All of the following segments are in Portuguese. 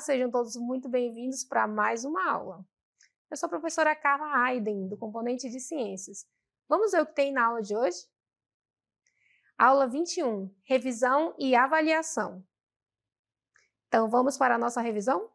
sejam todos muito bem-vindos para mais uma aula. Eu sou a professora Carla Aiden, do componente de Ciências. Vamos ver o que tem na aula de hoje? Aula 21, Revisão e Avaliação. Então, vamos para a nossa revisão?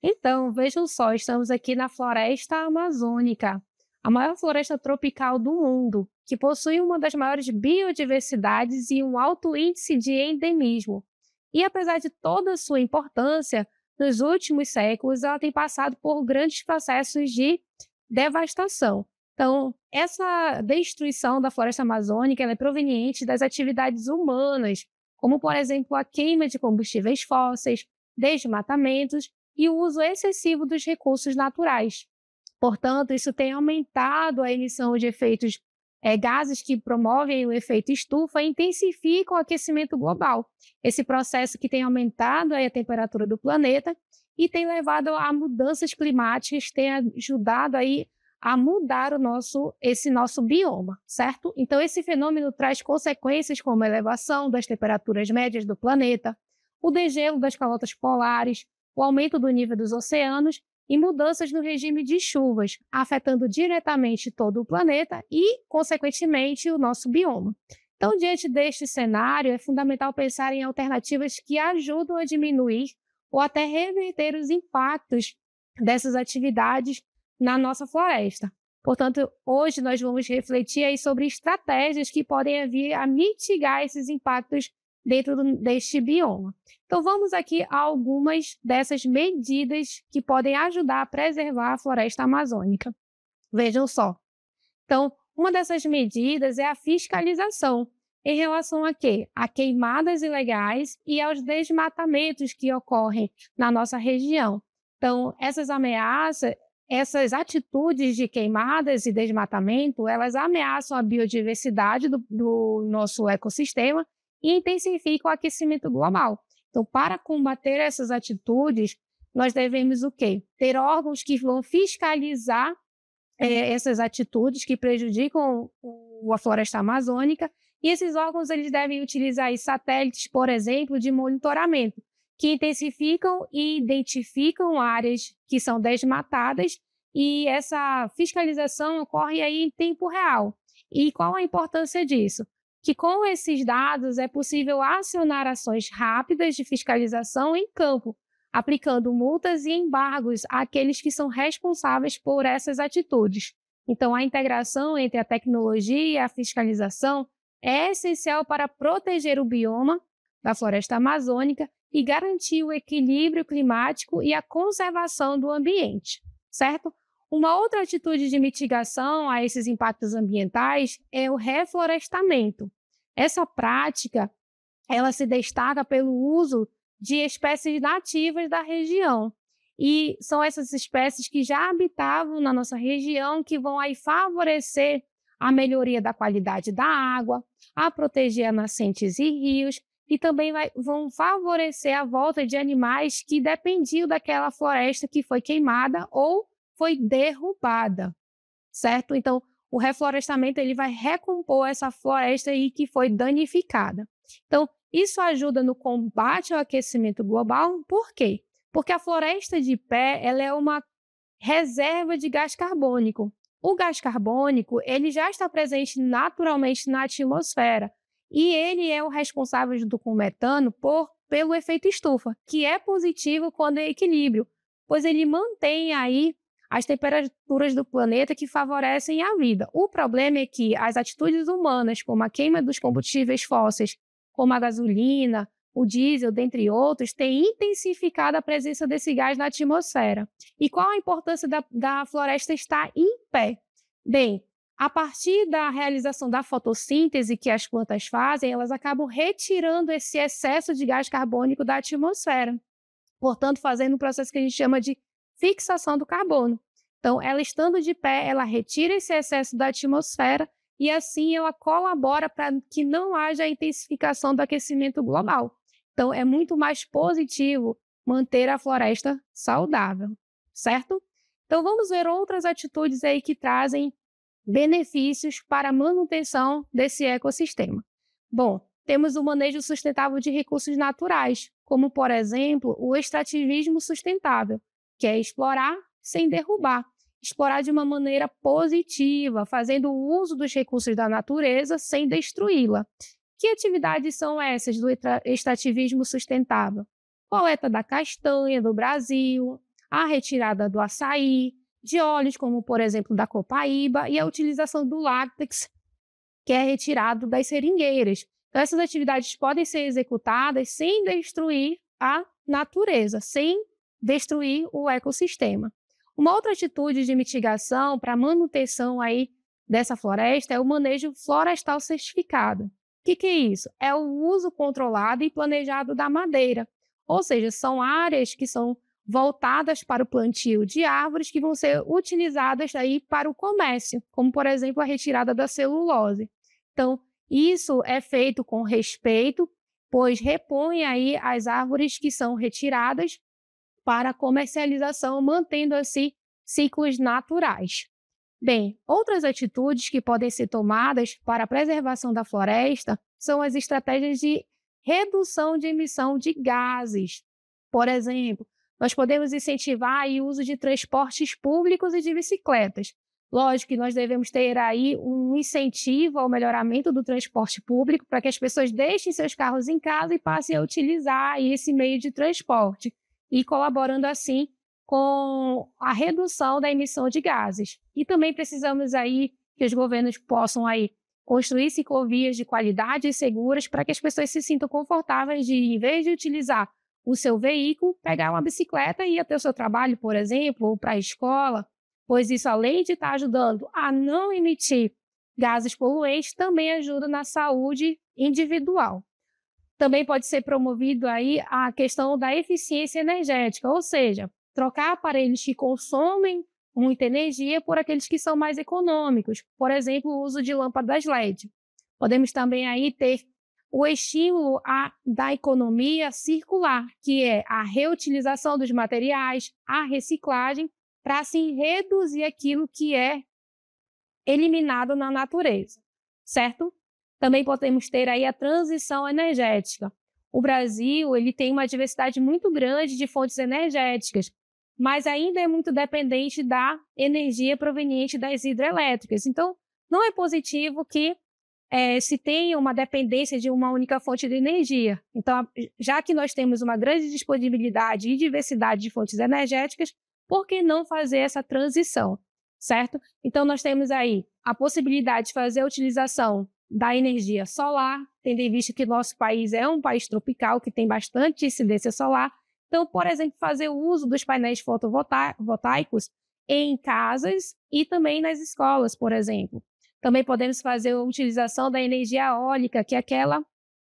Então, vejam só, estamos aqui na floresta amazônica, a maior floresta tropical do mundo, que possui uma das maiores biodiversidades e um alto índice de endemismo. E apesar de toda a sua importância, nos últimos séculos ela tem passado por grandes processos de devastação. Então, essa destruição da floresta amazônica ela é proveniente das atividades humanas, como, por exemplo, a queima de combustíveis fósseis, desmatamentos e o uso excessivo dos recursos naturais. Portanto, isso tem aumentado a emissão de gases que promovem o efeito estufa e intensificam o aquecimento global. Esse processo que tem aumentado a temperatura do planeta e tem levado a mudanças climáticas, tem ajudado a mudar esse nosso bioma, certo? Então, esse fenômeno traz consequências como a elevação das temperaturas médias do planeta, o degelo das calotas polares, o aumento do nível dos oceanos e mudanças no regime de chuvas, afetando diretamente todo o planeta e, consequentemente, o nosso bioma. Então, diante deste cenário, é fundamental pensar em alternativas que ajudam a diminuir ou até reverter os impactos dessas atividades na nossa floresta. Portanto, hoje nós vamos refletir aí sobre estratégias que podem vir a mitigar esses impactos dentro deste bioma. Então, vamos aqui a algumas dessas medidas que podem ajudar a preservar a floresta amazônica. Vejam só. Então, uma dessas medidas é a fiscalização, em relação a quê? A queimadas ilegais e aos desmatamentos que ocorrem na nossa região. Então, essas ameaças, essas atitudes de queimadas e desmatamento, elas ameaçam a biodiversidade do nosso ecossistema e intensifica o aquecimento global. Então, para combater essas atitudes, nós devemos o quê? Ter órgãos que vão fiscalizar essas atitudes que prejudicam a floresta amazônica, e esses órgãos eles devem utilizar satélites, por exemplo, de monitoramento, que intensificam e identificam áreas que são desmatadas, e essa fiscalização ocorre aí em tempo real. E qual a importância disso? Que com esses dados é possível acionar ações rápidas de fiscalização em campo, aplicando multas e embargos àqueles que são responsáveis por essas atitudes. Então, a integração entre a tecnologia e a fiscalização é essencial para proteger o bioma da floresta amazônica e garantir o equilíbrio climático e a conservação do ambiente, certo? Uma outra atitude de mitigação a esses impactos ambientais é o reflorestamento. Essa prática, ela se destaca pelo uso de espécies nativas da região. E são essas espécies que já habitavam na nossa região que vão aí favorecer a melhoria da qualidade da água, a proteger nascentes e rios, e também vão favorecer a volta de animais que dependiam daquela floresta que foi queimada ou foi derrubada, certo? Então, o reflorestamento ele vai recompor essa floresta aí que foi danificada. Então, isso ajuda no combate ao aquecimento global. Por quê? Porque a floresta de pé ela é uma reserva de gás carbônico. O gás carbônico ele já está presente naturalmente na atmosfera e ele é o responsável, junto com o metano, pelo efeito estufa, que é positivo quando é equilíbrio, pois ele mantém aí as temperaturas do planeta que favorecem a vida. O problema é que as atitudes humanas, como a queima dos combustíveis fósseis, como a gasolina, o diesel, dentre outros, têm intensificado a presença desse gás na atmosfera. E qual a importância da floresta estar em pé? Bem, a partir da realização da fotossíntese que as plantas fazem, elas acabam retirando esse excesso de gás carbônico da atmosfera, portanto, fazendo um processo que a gente chama de fixação do carbono. Então, ela estando de pé, ela retira esse excesso da atmosfera e assim ela colabora para que não haja a intensificação do aquecimento global. Então, é muito mais positivo manter a floresta saudável, certo? Então, vamos ver outras atitudes aí que trazem benefícios para a manutenção desse ecossistema. Bom, temos o manejo sustentável de recursos naturais, como, por exemplo, o extrativismo sustentável, que é explorar sem derrubar, explorar de uma maneira positiva, fazendo uso dos recursos da natureza sem destruí-la. Que atividades são essas do extrativismo sustentável? Coleta da castanha do Brasil, a retirada do açaí, de óleos como, por exemplo, da copaíba, e a utilização do látex, que é retirado das seringueiras. Então, essas atividades podem ser executadas sem destruir a natureza, sem destruir o ecossistema. Uma outra atitude de mitigação para a manutenção aí dessa floresta é o manejo florestal certificado. O que é isso? É o uso controlado e planejado da madeira, ou seja, são áreas que são voltadas para o plantio de árvores que vão ser utilizadas aí para o comércio, como, por exemplo, a retirada da celulose. Então, isso é feito com respeito, pois repõe aí as árvores que são retiradas para comercialização, mantendo assim ciclos naturais. Bem, outras atitudes que podem ser tomadas para a preservação da floresta são as estratégias de redução de emissão de gases. Por exemplo, nós podemos incentivar o uso de transportes públicos e de bicicletas. Lógico que nós devemos ter aí um incentivo ao melhoramento do transporte público para que as pessoas deixem seus carros em casa e passem a utilizar esse meio de transporte, e colaborando assim com a redução da emissão de gases. E também precisamos aí que os governos possam aí construir ciclovias de qualidade e seguras para que as pessoas se sintam confortáveis de, em vez de utilizar o seu veículo, pegar uma bicicleta e ir até o seu trabalho, por exemplo, ou para a escola, pois isso, além de estar ajudando a não emitir gases poluentes, também ajuda na saúde individual. Também pode ser promovido aí a questão da eficiência energética, ou seja, trocar aparelhos que consomem muita energia por aqueles que são mais econômicos, por exemplo, o uso de lâmpadas LED. Podemos também aí ter o estímulo da economia circular, que é a reutilização dos materiais, a reciclagem, para assim reduzir aquilo que é eliminado na natureza, certo? Também podemos ter aí a transição energética. O Brasil ele tem uma diversidade muito grande de fontes energéticas, mas ainda é muito dependente da energia proveniente das hidrelétricas. Então, não é positivo que se tenha uma dependência de uma única fonte de energia. Então, já que nós temos uma grande disponibilidade e diversidade de fontes energéticas, por que não fazer essa transição, certo? Então, nós temos aí a possibilidade de fazer a utilização da energia solar, tendo em vista que nosso país é um país tropical, que tem bastante incidência solar. Então, por exemplo, fazer o uso dos painéis fotovoltaicos em casas e também nas escolas, por exemplo. Também podemos fazer a utilização da energia eólica, que é aquela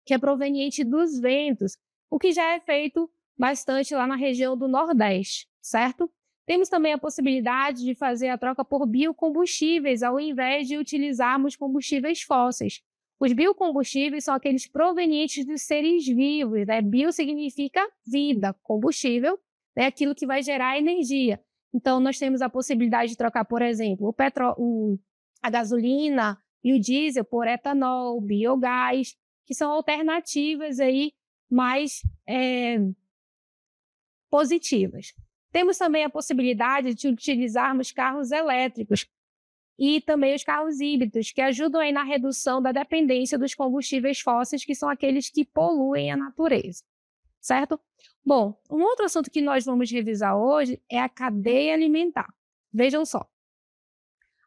que é proveniente dos ventos, o que já é feito bastante lá na região do Nordeste, certo? Temos também a possibilidade de fazer a troca por biocombustíveis, ao invés de utilizarmos combustíveis fósseis. Os biocombustíveis são aqueles provenientes dos seres vivos, né? Bio significa vida, combustível é aquilo que vai gerar energia. Então, nós temos a possibilidade de trocar, por exemplo, a gasolina e o diesel por etanol, biogás, que são alternativas aí mais positivas. Temos também a possibilidade de utilizarmos carros elétricos e também os carros híbridos, que ajudam aí na redução da dependência dos combustíveis fósseis, que são aqueles que poluem a natureza, certo? Bom, um outro assunto que nós vamos revisar hoje é a cadeia alimentar. Vejam só.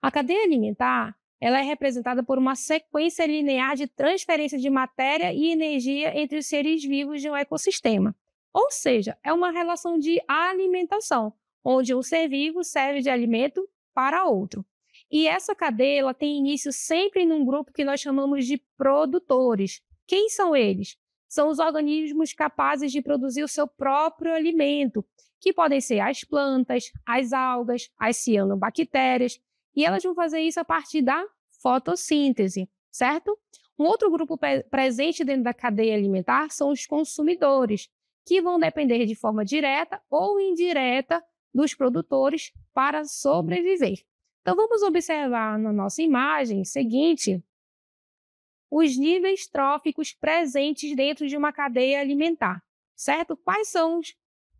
A cadeia alimentar ela é representada por uma sequência linear de transferência de matéria e energia entre os seres vivos de um ecossistema. Ou seja, é uma relação de alimentação, onde um ser vivo serve de alimento para outro. E essa cadeia ela tem início sempre num grupo que nós chamamos de produtores. Quem são eles? São os organismos capazes de produzir o seu próprio alimento, que podem ser as plantas, as algas, as cianobactérias, e elas vão fazer isso a partir da fotossíntese, certo? Um outro grupo presente dentro da cadeia alimentar são os consumidores, que vão depender de forma direta ou indireta dos produtores para sobreviver. Então, vamos observar na nossa imagem seguinte os níveis tróficos presentes dentro de uma cadeia alimentar, certo? Quais são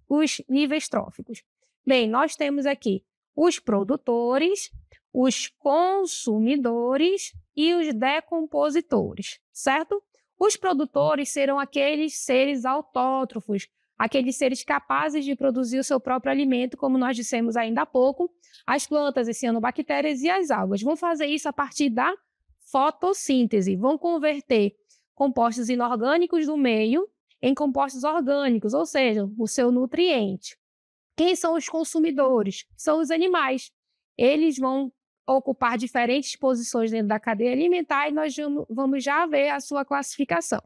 os níveis tróficos? Bem, nós temos aqui os produtores, os consumidores e os decompositores, certo? Os produtores serão aqueles seres autótrofos, aqueles seres capazes de produzir o seu próprio alimento, como nós dissemos ainda há pouco. As plantas, as cianobactérias e as algas vão fazer isso a partir da fotossíntese, vão converter compostos inorgânicos do meio em compostos orgânicos, ou seja, o seu nutriente. Quem são os consumidores? São os animais. Eles vão ocupar diferentes posições dentro da cadeia alimentar e nós vamos já ver a sua classificação.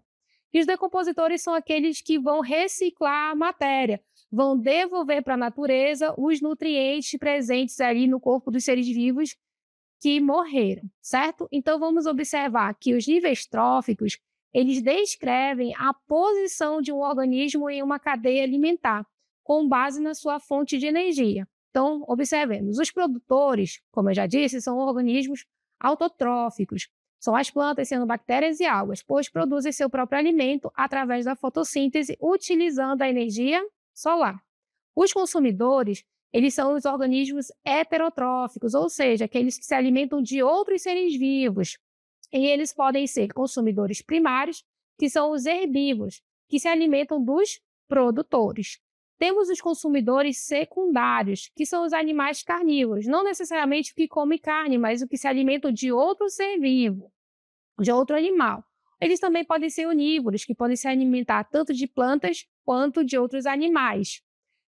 E os decompositores são aqueles que vão reciclar a matéria, vão devolver para a natureza os nutrientes presentes ali no corpo dos seres vivos que morreram, certo? Então, vamos observar que os níveis tróficos, eles descrevem a posição de um organismo em uma cadeia alimentar, com base na sua fonte de energia. Então, observemos, os produtores, como eu já disse, são organismos autotróficos. São as plantas, cianobactérias e algas, pois produzem seu próprio alimento através da fotossíntese, utilizando a energia solar. Os consumidores, eles são os organismos heterotróficos, ou seja, aqueles que se alimentam de outros seres vivos. E eles podem ser consumidores primários, que são os herbívoros, que se alimentam dos produtores. Temos os consumidores secundários, que são os animais carnívoros, não necessariamente o que come carne, mas o que se alimentam de outro ser vivo, de outro animal. Eles também podem ser onívoros, que podem se alimentar tanto de plantas quanto de outros animais.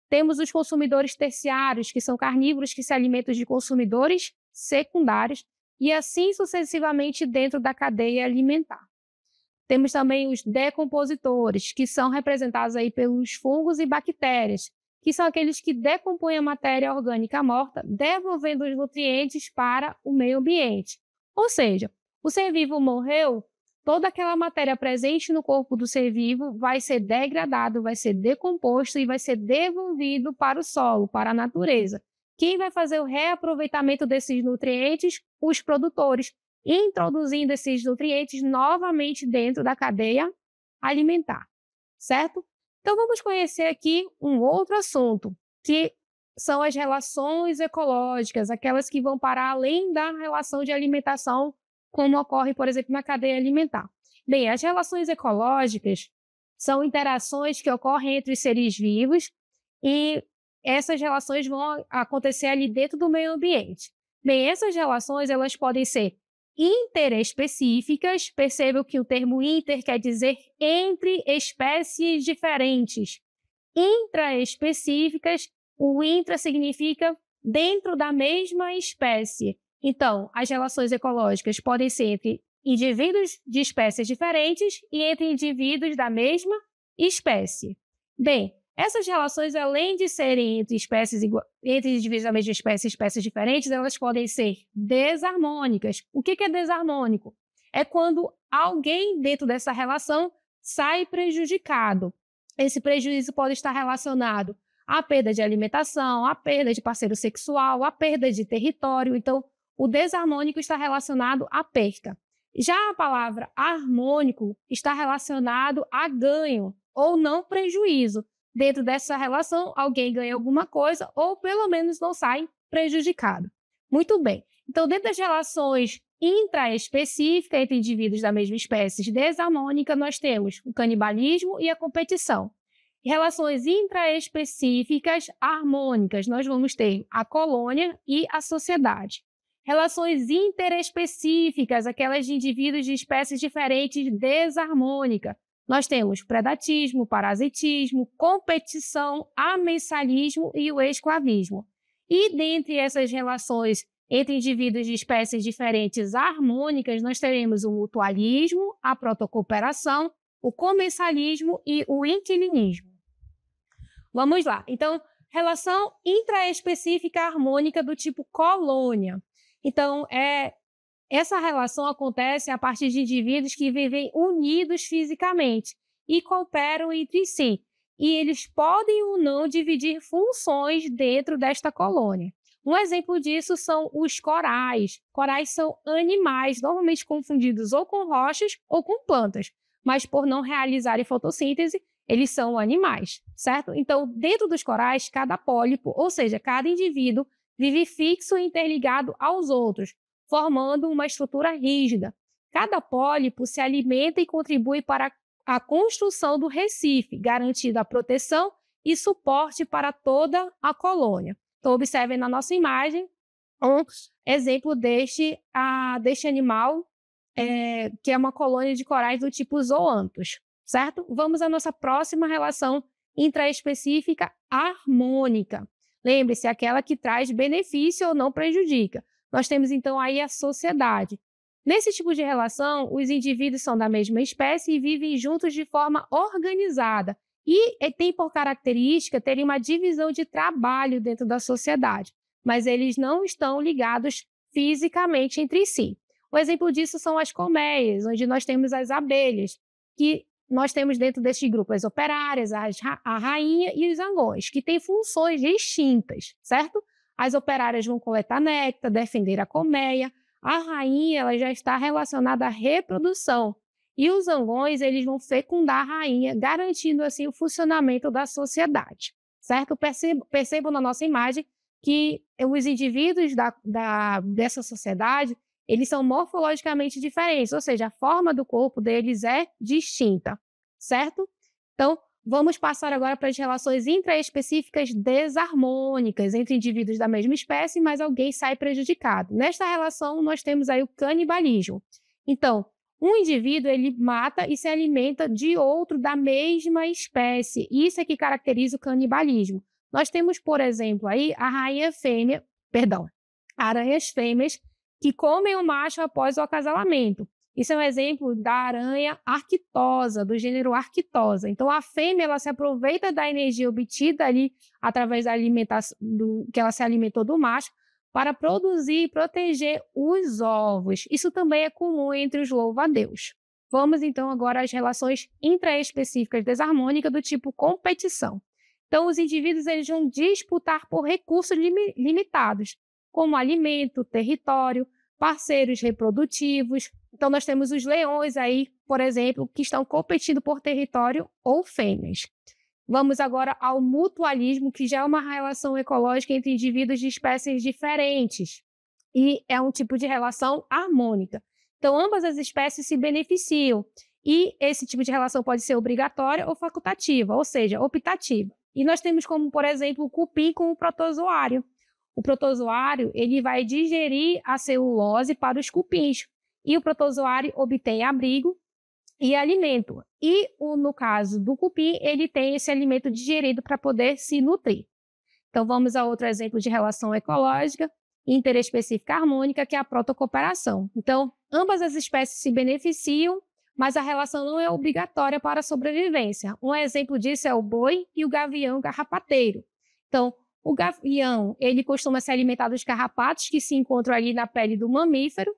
Temos os consumidores terciários, que são carnívoros que se alimentam de consumidores secundários, e assim sucessivamente dentro da cadeia alimentar. Temos também os decompositores, que são representados aí pelos fungos e bactérias, que são aqueles que decompõem a matéria orgânica morta, devolvendo os nutrientes para o meio ambiente. Ou seja, o ser vivo morreu, toda aquela matéria presente no corpo do ser vivo vai ser degradado, vai ser decomposto e vai ser devolvido para o solo, para a natureza. Quem vai fazer o reaproveitamento desses nutrientes? Os produtores, introduzindo esses nutrientes novamente dentro da cadeia alimentar, certo? Então, vamos conhecer aqui um outro assunto, que são as relações ecológicas, aquelas que vão para além da relação de alimentação, como ocorre, por exemplo, na cadeia alimentar. Bem, as relações ecológicas são interações que ocorrem entre os seres vivos e essas relações vão acontecer ali dentro do meio ambiente. Bem, essas relações elas podem ser interespecíficas, percebam que o termo inter quer dizer entre espécies diferentes. Intraespecíficas, o intra significa dentro da mesma espécie. Então, as relações ecológicas podem ser entre indivíduos de espécies diferentes e entre indivíduos da mesma espécie. Bem, essas relações, além de serem entre indivíduos da mesma espécie e espécies diferentes, elas podem ser desarmônicas. O que é desarmônico? É quando alguém dentro dessa relação sai prejudicado. Esse prejuízo pode estar relacionado à perda de alimentação, à perda de parceiro sexual, à perda de território. Então, o desarmônico está relacionado à perda. Já a palavra harmônico está relacionado a ganho ou não prejuízo. Dentro dessa relação, alguém ganha alguma coisa ou pelo menos não sai prejudicado. Muito bem. Então, dentro das relações intraespecíficas entre indivíduos da mesma espécie desarmônica, nós temos o canibalismo e a competição. Em relações intraespecíficas harmônicas, nós vamos ter a colônia e a sociedade. Relações interespecíficas, aquelas de indivíduos de espécies diferentes desarmônica. Nós temos predatismo, parasitismo, competição, amensalismo e o escravismo. E dentre essas relações entre indivíduos de espécies diferentes harmônicas, nós teremos o mutualismo, a protocooperação, o comensalismo e o inquilinismo. Vamos lá. Então, relação intraespecífica harmônica do tipo colônia. Então, essa relação acontece a partir de indivíduos que vivem unidos fisicamente e cooperam entre si. E eles podem ou não dividir funções dentro desta colônia. Um exemplo disso são os corais. Corais são animais normalmente confundidos ou com rochas ou com plantas, mas por não realizarem fotossíntese, eles são animais, certo? Então, dentro dos corais, cada pólipo, ou seja, cada indivíduo, vive fixo e interligado aos outros, formando uma estrutura rígida. Cada pólipo se alimenta e contribui para a construção do recife, garantindo a proteção e suporte para toda a colônia. Então, observem na nossa imagem um exemplo deste animal, que é uma colônia de corais do tipo zoanthus, certo? Vamos à nossa próxima relação intraespecífica harmônica. Lembre-se, aquela que traz benefício ou não prejudica. Nós temos, então, aí a sociedade. Nesse tipo de relação, os indivíduos são da mesma espécie e vivem juntos de forma organizada e tem por característica terem uma divisão de trabalho dentro da sociedade, mas eles não estão ligados fisicamente entre si. Um exemplo disso são as colmeias, onde nós temos as abelhas, que nós temos dentro deste grupo as operárias, a rainha e os zangões, que têm funções distintas, certo? As operárias vão coletar néctar, defender a colmeia. A rainha ela já está relacionada à reprodução. E os zangões eles vão fecundar a rainha, garantindo assim o funcionamento da sociedade, certo? Percebam na nossa imagem que os indivíduos dessa sociedade eles são morfologicamente diferentes, ou seja, a forma do corpo deles é distinta, certo? Então, vamos passar agora para as relações intraespecíficas desarmônicas entre indivíduos da mesma espécie, mas alguém sai prejudicado. Nesta relação, nós temos aí o canibalismo. Então, um indivíduo ele mata e se alimenta de outro da mesma espécie. Isso é que caracteriza o canibalismo. Nós temos, por exemplo, aí aranhas fêmeas que comem o macho após o acasalamento. Isso é um exemplo da aranha arquitosa, do gênero Arquitosa. Então, a fêmea ela se aproveita da energia obtida ali através da alimentação que ela se alimentou do macho para produzir e proteger os ovos. Isso também é comum entre os louva-a-Deus. Vamos, então, agora às relações intraespecíficas desarmônicas do tipo competição. Então, os indivíduos eles vão disputar por recursos limitados, como alimento, território, parceiros reprodutivos. Então, nós temos os leões aí, por exemplo, que estão competindo por território ou fêmeas. Vamos agora ao mutualismo, que já é uma relação ecológica entre indivíduos de espécies diferentes e é um tipo de relação harmônica. Então, ambas as espécies se beneficiam e esse tipo de relação pode ser obrigatória ou facultativa, ou seja, optativa. E nós temos como, por exemplo, o cupim com o protozoário. O protozoário ele vai digerir a celulose para os cupins e o protozoário obtém abrigo e alimento. E no caso do cupim, ele tem esse alimento digerido para poder se nutrir. Então, vamos a outro exemplo de relação ecológica interespecífica harmônica, que é a protocooperação. Então, ambas as espécies se beneficiam, mas a relação não é obrigatória para a sobrevivência. Um exemplo disso é o boi e o gavião carrapateiro. Então, o gavião, ele costuma se alimentar dos carrapatos que se encontram ali na pele do mamífero,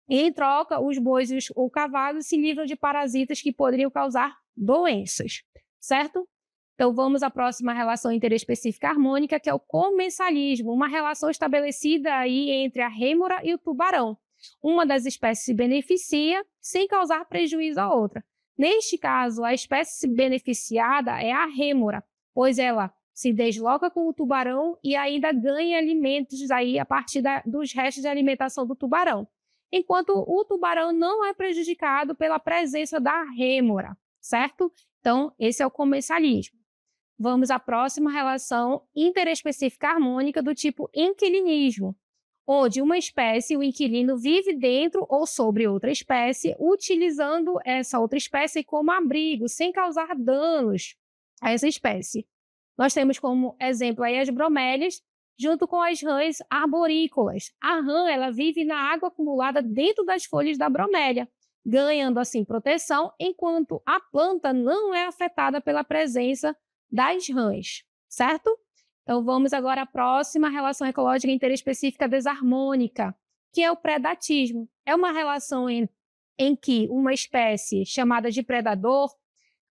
e em troca, os bois ou cavalos se livram de parasitas que poderiam causar doenças, certo? Então, vamos à próxima relação interespecífica harmônica, que é o comensalismo, uma relação estabelecida aí entre a rêmora e o tubarão. Uma das espécies se beneficia sem causar prejuízo à outra. Neste caso, a espécie beneficiada é a rêmora, pois ela se desloca com o tubarão e ainda ganha alimentos aí a partir dos restos de alimentação do tubarão, enquanto o tubarão não é prejudicado pela presença da rêmora, certo? Então, esse é o comensalismo. Vamos à próxima relação interespecífica harmônica do tipo inquilinismo, onde uma espécie, o inquilino, vive dentro ou sobre outra espécie, utilizando essa outra espécie como abrigo, sem causar danos a essa espécie. Nós temos como exemplo aí as bromélias, junto com as rãs arborícolas. A rã ela vive na água acumulada dentro das folhas da bromélia, ganhando assim proteção, enquanto a planta não é afetada pela presença das rãs, certo? Então, vamos agora à próxima relação ecológica interespecífica desarmônica, que é o predatismo. É uma relação em que uma espécie chamada de predador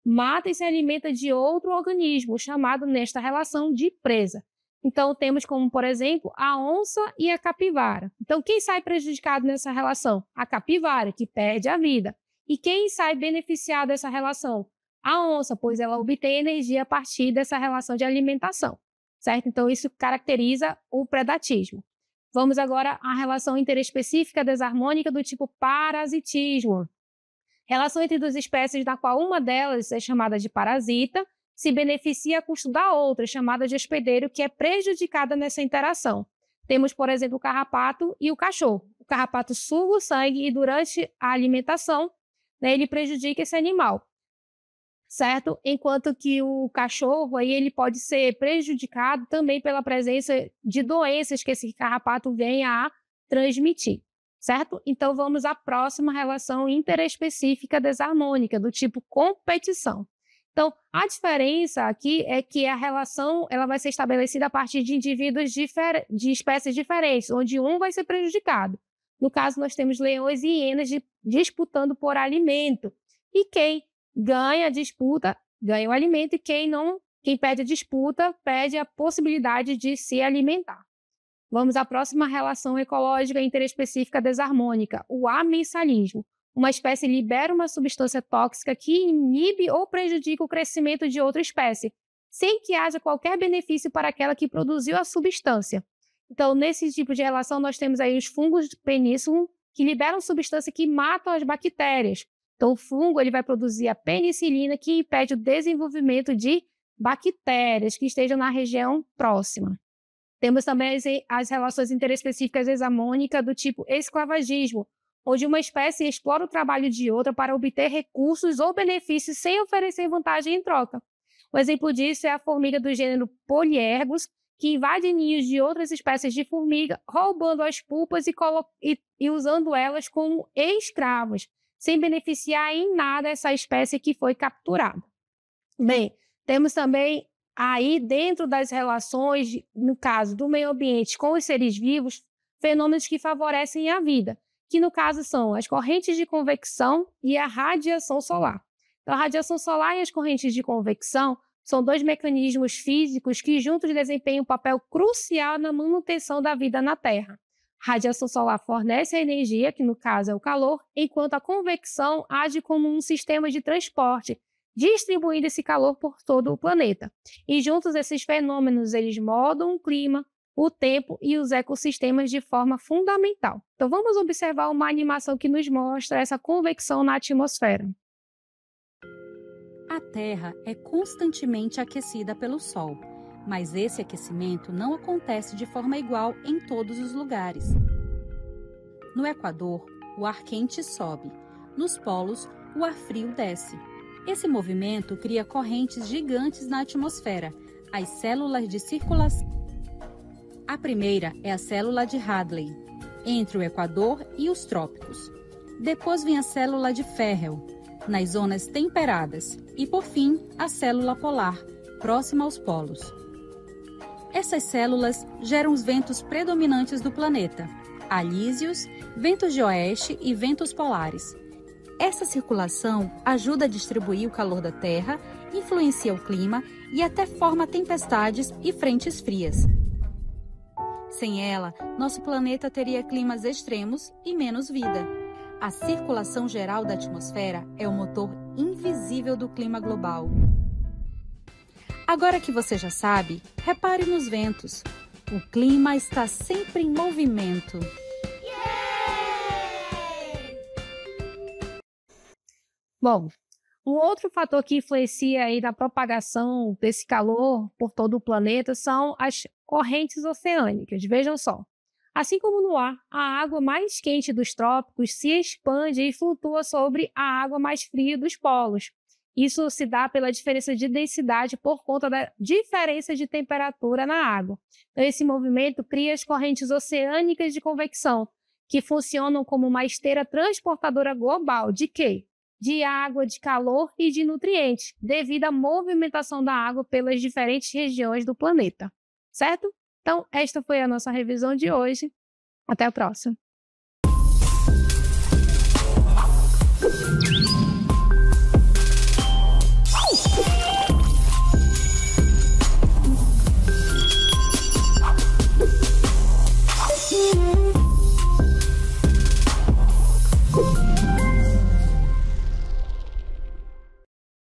mata e se alimenta de outro organismo, chamado nesta relação de presa. Então, temos como, por exemplo, a onça e a capivara. Então, quem sai prejudicado nessa relação? A capivara, que perde a vida. E quem sai beneficiado dessa relação? A onça, pois ela obtém energia a partir dessa relação de alimentação, certo? Então, isso caracteriza o predatismo. Vamos agora à relação interespecífica desarmônica do tipo parasitismo. Relação entre duas espécies na qual uma delas é chamada de parasita, se beneficia a custo da outra, chamada de hospedeiro, que é prejudicada nessa interação. Temos, por exemplo, o carrapato e o cachorro. O carrapato suga o sangue e, durante a alimentação, né, ele prejudica esse animal, certo? Enquanto que o cachorro aí, ele pode ser prejudicado também pela presença de doenças que esse carrapato venha a transmitir, certo? Então, vamos à próxima relação interespecífica desarmônica, do tipo competição. Então, a diferença aqui é que a relação ela vai ser estabelecida a partir de indivíduos de espécies diferentes, onde um vai ser prejudicado. No caso, nós temos leões e hienas disputando por alimento. E quem ganha a disputa, ganha o alimento, e quem perde a disputa, perde a possibilidade de se alimentar. Vamos à próxima relação ecológica interespecífica desarmônica, o amensalismo. Uma espécie libera uma substância tóxica que inibe ou prejudica o crescimento de outra espécie, sem que haja qualquer benefício para aquela que produziu a substância. Então, nesse tipo de relação, nós temos aí os fungos penicillium, que liberam substância que matam as bactérias. Então, o fungo ele vai produzir a penicilina, que impede o desenvolvimento de bactérias que estejam na região próxima. Temos também as relações interespecíficas desarmônicas do tipo esclavagismo, onde uma espécie explora o trabalho de outra para obter recursos ou benefícios sem oferecer vantagem em troca. Um exemplo disso é a formiga do gênero Polyergus, que invade ninhos de outras espécies de formiga, roubando as pulpas e usando elas como escravos, sem beneficiar em nada essa espécie que foi capturada. Bem, temos também aí dentro das relações, no caso do meio ambiente com os seres vivos, fenômenos que favorecem a vida, que no caso são as correntes de convecção e a radiação solar. Então, a radiação solar e as correntes de convecção são dois mecanismos físicos que juntos desempenham um papel crucial na manutenção da vida na Terra. A radiação solar fornece a energia, que no caso é o calor, enquanto a convecção age como um sistema de transporte, distribuindo esse calor por todo o planeta. E juntos esses fenômenos, eles moldam o clima, o tempo e os ecossistemas de forma fundamental. Então vamos observar uma animação que nos mostra essa convecção na atmosfera. A Terra é constantemente aquecida pelo Sol, mas esse aquecimento não acontece de forma igual em todos os lugares. No Equador, o ar quente sobe. Nos polos, o ar frio desce. Esse movimento cria correntes gigantes na atmosfera, as células de circulação. A primeira é a célula de Hadley, entre o Equador e os trópicos. Depois vem a célula de Ferrel, nas zonas temperadas. E, por fim, a célula polar, próxima aos polos. Essas células geram os ventos predominantes do planeta, alísios, ventos de oeste e ventos polares. Essa circulação ajuda a distribuir o calor da Terra, influencia o clima e até forma tempestades e frentes frias. Sem ela, nosso planeta teria climas extremos e menos vida. A circulação geral da atmosfera é o motor invisível do clima global. Agora que você já sabe, repare nos ventos. O clima está sempre em movimento. Bom, um outro fator que influencia aí na propagação desse calor por todo o planeta são as correntes oceânicas. Vejam só. Assim como no ar, a água mais quente dos trópicos se expande e flutua sobre a água mais fria dos polos. Isso se dá pela diferença de densidade por conta da diferença de temperatura na água. Então, esse movimento cria as correntes oceânicas de convecção, que funcionam como uma esteira transportadora global de quê? De água, de calor e de nutrientes, devido à movimentação da água pelas diferentes regiões do planeta. Certo? Então, esta foi a nossa revisão de hoje. Até a próxima.